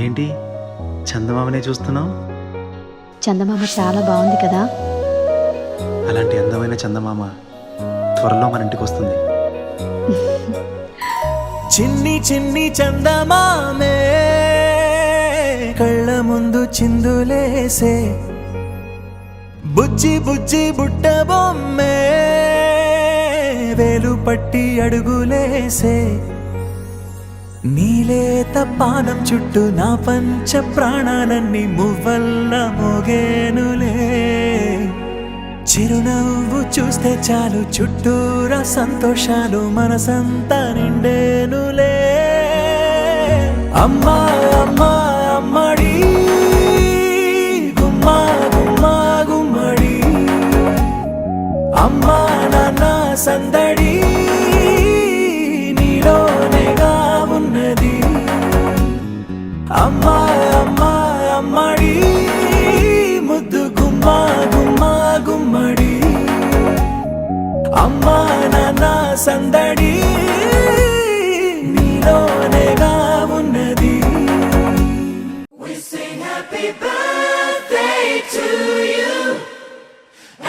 ఏంటి చందమామనే చూస్తున్నావు? చందమామ చాలా బాగుంది కదా. అలాంటి అందమైన చందమామ త్వరలో మన ఇంటికి వస్తుంది. చిన్ని చిన్ని చందమామే కళ్ళ ముందు చిందులేసే, బుజ్జి బుజ్జి బుట్ట బొమ్మే వేలు పట్టి అడుగులేసే, నీలేత పానం చుట్టూ నా పంచ ప్రాణాలన్నీ మువ్వల్ల మోగేనులే. చిరునవ్వు చూస్తే చాలు చుట్టూరా సంతోషాలు మనసంతా నిండేనులే. అమ్మా అమ్మా అమ్మడి గుమ్మా గుమ్మా గుమ్మడి, అమ్మా నాన్న సందడి నీలోనేగా ఉన్నది. అమ్మా అమ్మా అమ్మడి ముద్దు గుమ్మా గుమ్మా గుమ్మడి, అమ్మా నాన్న సందడి నీలోనేగా ఉన్నది. We sing happy birthday to you,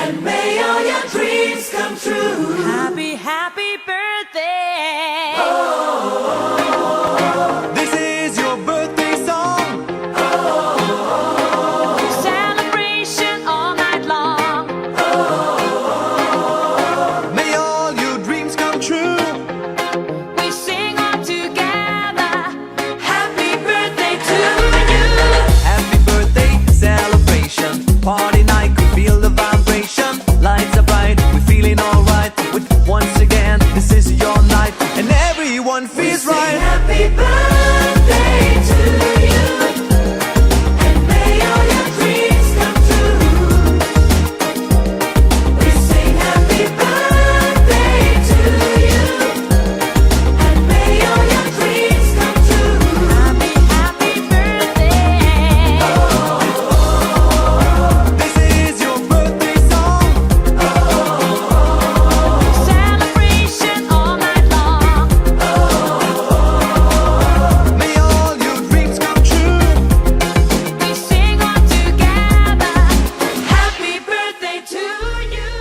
and may all your dreams come true. Happy, happy birthday. This is your birthday song. Celebration all night long. May all your dreams come true. We sing all together. Happy birthday to you. Happy birthday celebration, party night, we feel the vibration. Lights are bright, we're feeling alright. Once again, this is your night, and everyone feels Sing right. happy birthday to you, and may all your dreams come true. We sing happy birthday to you, and may all your dreams come true. Happy, happy birthday. This is your birthday song. Celebration all night long. May all your dreams come true. We sing all together. Happy birthday to you.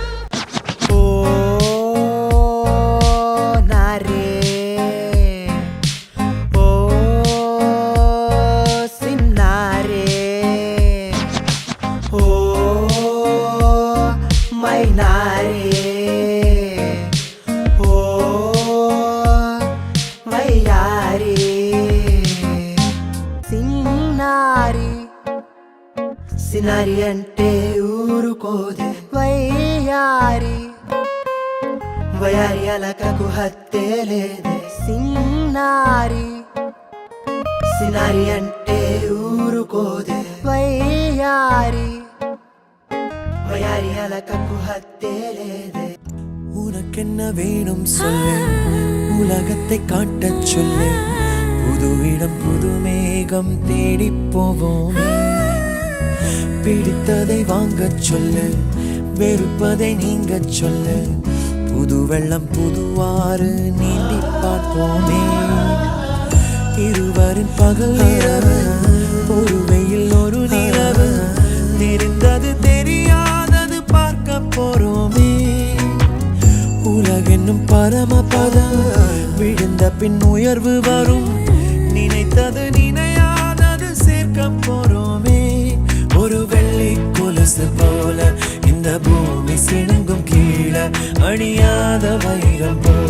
నారే ఓ సిన్నారే ఓ మైనారే ఓ వయ్యారే సిన్నారి సినారి అంటే ఊరుకోదే వయ్యారి వయారి అలకకు హత్తే లేదే సిన్నారి సినారి అంటే ఊరుకోదే వయ్యారి வயாரி அலக்கக்கு ஹத்தே லேதே. உனக்கென்ன வேணும் சொல்லு, உலகத்தை காட்டச் சொல்லு, புது இடம் புது மேகம் தேடி போவோமே. பிடித்ததை வாங்கச் சொல்லு, வெறுப்பதை நீங்கச் சொல்லு, புது வெள்ளம் புதுவாறு நீந்தி பார்ப்போமே. இருவரின் பகல் இரவு, ஒரு வெயில் ஒரு நிலவு, தெரிந்தது தெரியாதது பார்க்க போறோமே. உலகென்னும் பரமபதம், விழுந்த பின் உயர்வு வரும், நினைத்தது நினையாதது சேர்க்க போறோமே. ஒரு வெள்ளி கொலுசு போல இந்த பூமி சிணுங்கும் கீழே, அணியாத வைரம் போல